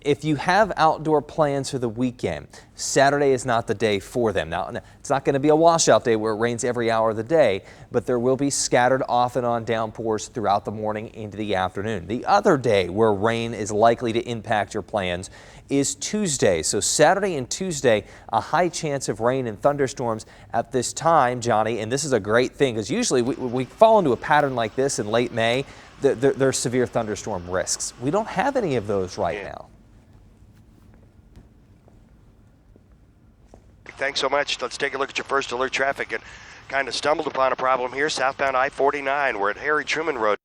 If you have outdoor plans for the weekend, Saturday is not the day for them. Now, it's not going to be a washout day where it rains every hour of the day, but there will be scattered off and on downpours throughout the morning into the afternoon. The other day where rain is likely to impact your plans is Tuesday. So Saturday and Tuesday, a high chance of rain and thunderstorms at this time, Johnny, and this is a great thing because usually we fall into a pattern like this in late May. There's severe thunderstorm risks. We don't have any of those right now. Thanks so much. Let's take a look at your first alert traffic, and kind of stumbled upon a problem here. Southbound I-49. We're at Harry Truman Road.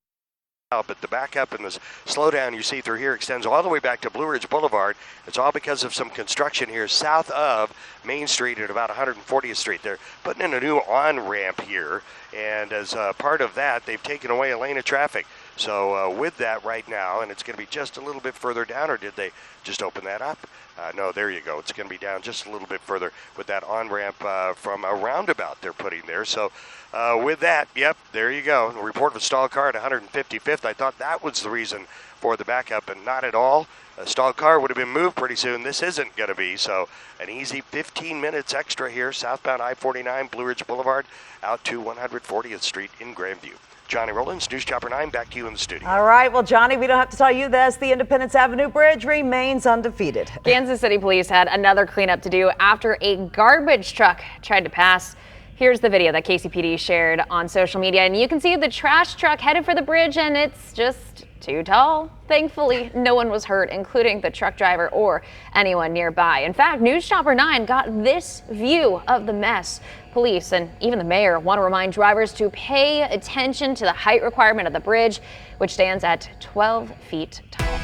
But the backup and the slowdown you see through here extends all the way back to Blue Ridge Boulevard. It's all because of some construction here south of Main Street at about 140th Street. They're putting in a new on-ramp here, and as part of that, they've taken away a lane of traffic. So with that right now, and it's going to be just a little bit further down, or did they just open that up? No, there you go. It's going to be down just a little bit further with that on-ramp from a roundabout they're putting there. So with that, yep, there you go. A report of a stalled car at 155th. I thought that was the reason for the backup, and not at all. A stalled car would have been moved pretty soon. This isn't going to be. So an easy 15 minutes extra here, southbound I-49, Blue Ridge Boulevard, out to 140th Street in Grandview. Johnny Rollins, News Chopper 9, back to you in the studio. All right, well, Johnny, we don't have to tell you this. The Independence Avenue Bridge remains undefeated. Kansas City police had another cleanup to do after a garbage truck tried to pass. Here's the video that KCPD shared on social media, and you can see the trash truck headed for the bridge, and it's just too tall. Thankfully, no one was hurt, including the truck driver or anyone nearby. In fact, News Chopper 9 got this view of the mess. Police and even the mayor want to remind drivers to pay attention to the height requirement of the bridge, which stands at 12 feet tall.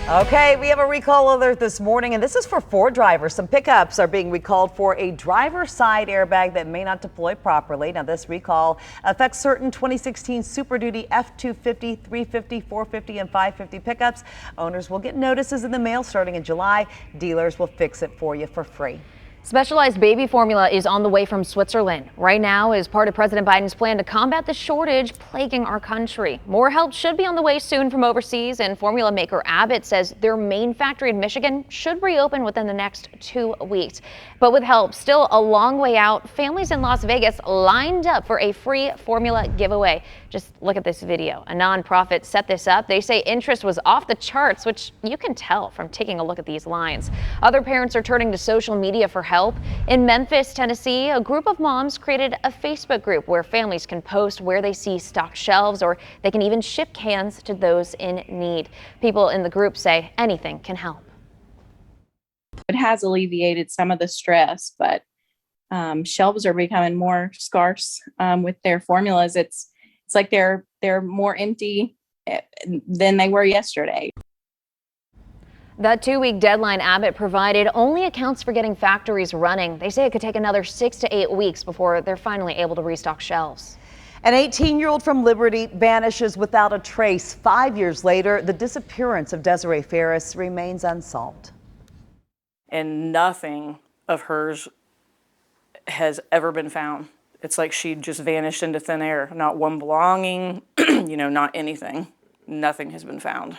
Okay, we have a recall alert this morning, and this is for Ford drivers. Some pickups are being recalled for a driver's side airbag that may not deploy properly. Now, this recall affects certain 2016 Super Duty F-250, 350, 450, and 550 pickups. Owners will get notices in the mail starting in July. Dealers will fix it for you for free. Specialized baby formula is on the way from Switzerland right now as part of President Biden's plan to combat the shortage plaguing our country. More help should be on the way soon from overseas, and formula maker Abbott says their main factory in Michigan should reopen within the next 2 weeks. But with help still a long way out, families in Las Vegas lined up for a free formula giveaway. Just look at this video. A nonprofit set this up. They say interest was off the charts, which you can tell from taking a look at these lines. Other parents are turning to social media for help. In Memphis, Tennessee, a group of moms created a Facebook group where families can post where they see stocked shelves, or they can even ship cans to those in need. People in the group say anything can help. It has alleviated some of the stress, but shelves are becoming more scarce with their formulas. It's like they're more empty than they were yesterday. That 2-week deadline Abbott provided only accounts for getting factories running. They say it could take another 6 to 8 weeks before they're finally able to restock shelves. An 18-year-old from Liberty vanishes without a trace. 5 years later, the disappearance of Desiree Ferris remains unsolved. And nothing of hers has ever been found. It's like she just vanished into thin air. Not one belonging, not anything. Nothing has been found.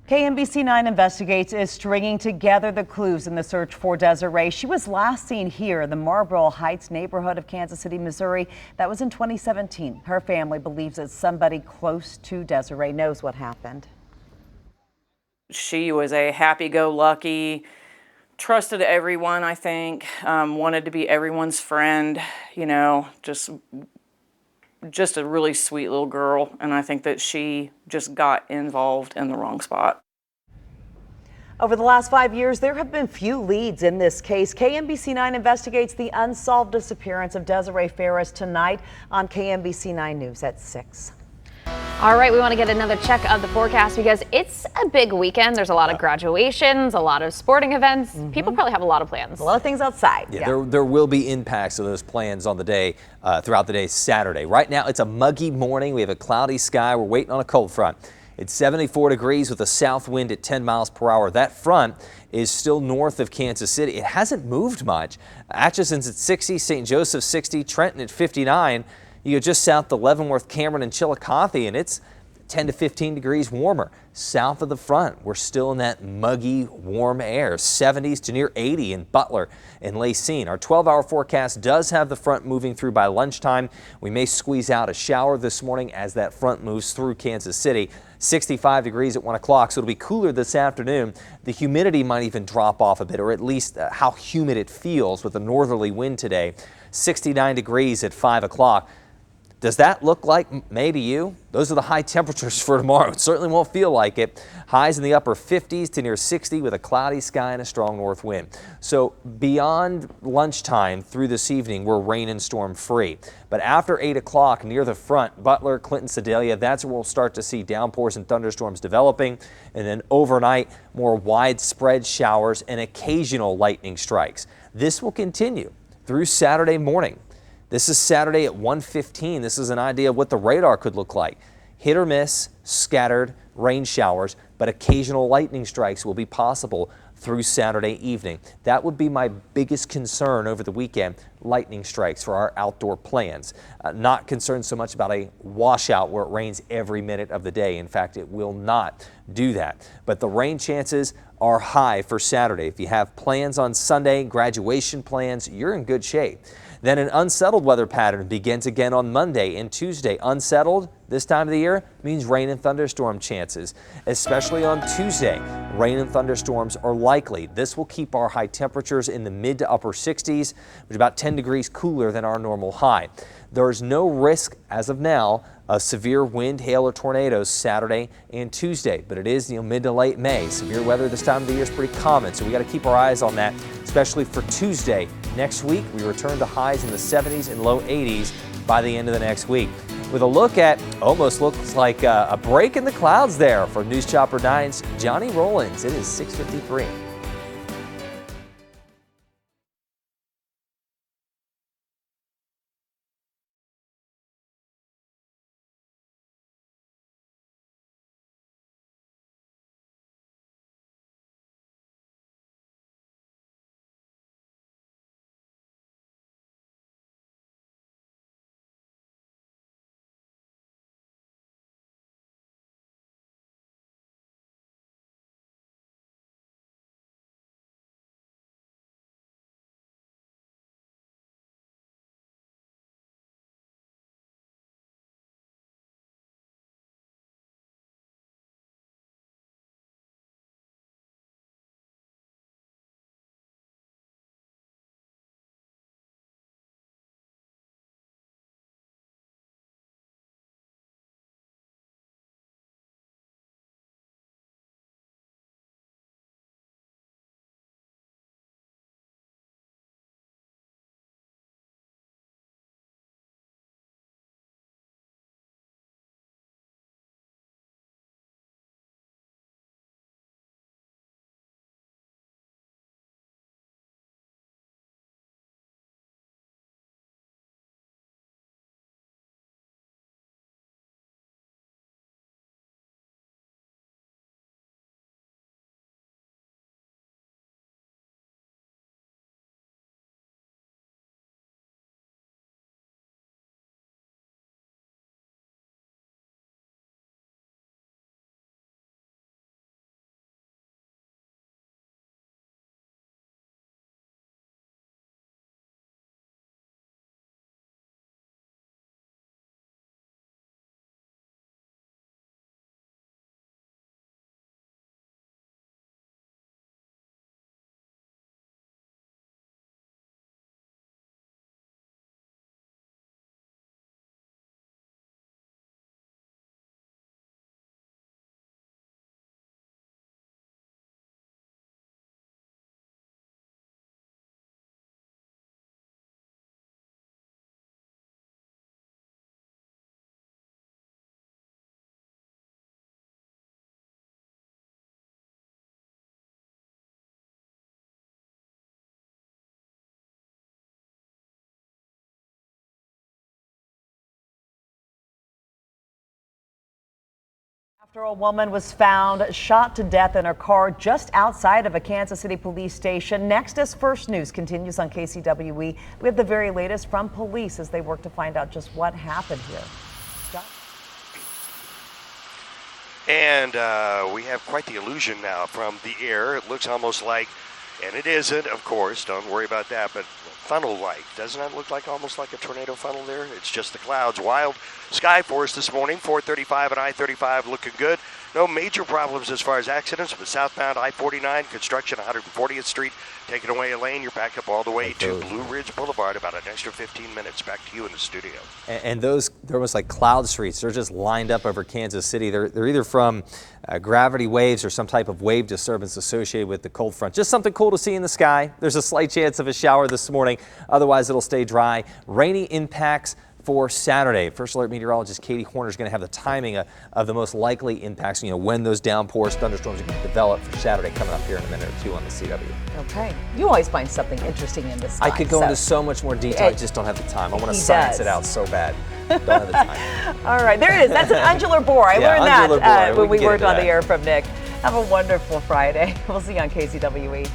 KMBC 9 Investigates is stringing together the clues in the search for Desiree. She was last seen here in the Marlboro Heights neighborhood of Kansas City, Missouri. That was in 2017. Her family believes that somebody close to Desiree knows what happened. She was a happy-go-lucky, trusted everyone, I think, wanted to be everyone's friend, you know, just a really sweet little girl, and I think that she just got involved in the wrong spot. Over the last 5 years, there have been few leads in this case. KMBC 9 investigates the unsolved disappearance of Desiree Ferris tonight on KMBC 9 News at 6. All right, we want to get another check of the forecast because it's a big weekend. There's a lot of graduations, a lot of sporting events. People probably have a lot of plans. A lot of things outside. Yeah. There will be impacts of those plans on the day throughout the day Saturday. Right now, it's a muggy morning. We have a cloudy sky. We're waiting on a cold front. It's 74 degrees with a south wind at 10 miles per hour. That front is still north of Kansas City. It hasn't moved much. Atchison's at 60, St. Joseph 60, Trenton at 59. You go just south to Leavenworth, Cameron, and Chillicothe, and it's 10 to 15 degrees warmer. South of the front, we're still in that muggy, warm air, 70s to near 80 in Butler and Lacine. Our 12-hour forecast does have the front moving through by lunchtime. We may squeeze out a shower this morning as that front moves through Kansas City. 65 degrees at 1 o'clock, so it'll be cooler this afternoon. The humidity might even drop off a bit, or at least how humid it feels with a northerly wind today. 69 degrees at 5 o'clock. Does that look like maybe you? Those are the high temperatures for tomorrow. It certainly won't feel like it. Highs in the upper 50s to near 60 with a cloudy sky and a strong north wind. So beyond lunchtime through this evening, we're rain and storm free. But after 8 o'clock near the front, Butler, Clinton, Sedalia, that's where we'll start to see downpours and thunderstorms developing. And then overnight, more widespread showers and occasional lightning strikes. This will continue through Saturday morning. This is Saturday at 1:15. This is an idea of what the radar could look like. Hit or miss, scattered rain showers, but occasional lightning strikes will be possible through Saturday evening. That would be my biggest concern over the weekend, lightning strikes for our outdoor plans. Not concerned so much about a washout where it rains every minute of the day. In fact, it will not do that. But the rain chances are high for Saturday. If you have plans on Sunday, graduation plans, you're in good shape. Then an unsettled weather pattern begins again on Monday and Tuesday. Unsettled this time of the year means rain and thunderstorm chances, especially on Tuesday. Rain and thunderstorms are likely. This will keep our high temperatures in the mid to upper 60s, which is about 10 degrees cooler than our normal high. There's no risk as of now of severe wind, hail, or tornadoes Saturday and Tuesday, but it is mid to late May. Severe weather this time of the year is pretty common, so we got to keep our eyes on that, especially for Tuesday. Next week, we return to highs in the 70s and low 80s by the end of the next week. With a look at, almost looks like a break in the clouds there for News Chopper 9's Johnny Rollins. It is 6:53. After a woman was found shot to death in her car just outside of a Kansas City police station. Next, as First News continues on KCWE, we have the very latest from police as they work to find out just what happened here. And we have quite the illusion now from the air. It looks almost like, and it isn't, of course, don't worry about that, but funnel-like. Doesn't that look like almost like a tornado funnel there? It's just the clouds. Wild sky for us this morning. 435 and I-35 looking good. No major problems as far as accidents, but southbound I-49 construction 140th Street taking away a lane. You're back up all the way to Blue Ridge Boulevard, about an extra 15 minutes. Back to you in the studio. And those, there was like cloud streets. They're just lined up over Kansas City. They're either from gravity waves or some type of wave disturbance associated with the cold front. Just something cool to see in the sky. There's a slight chance of a shower this morning. Otherwise, it'll stay dry. Rainy impacts for Saturday. First Alert meteorologist Katie Horner is going to have the timing of the most likely impacts, when those downpours, thunderstorms are going to develop for Saturday, coming up here in a minute or two on the CW. Okay. You always find something interesting in the sky. I could go into so much more detail. I just don't have the time. I want to science it out so bad. Don't have the time. All right, there it is. That's an undular boar. I learned that when we worked on the air from Nick. Have a wonderful Friday. We'll see you on KCWE.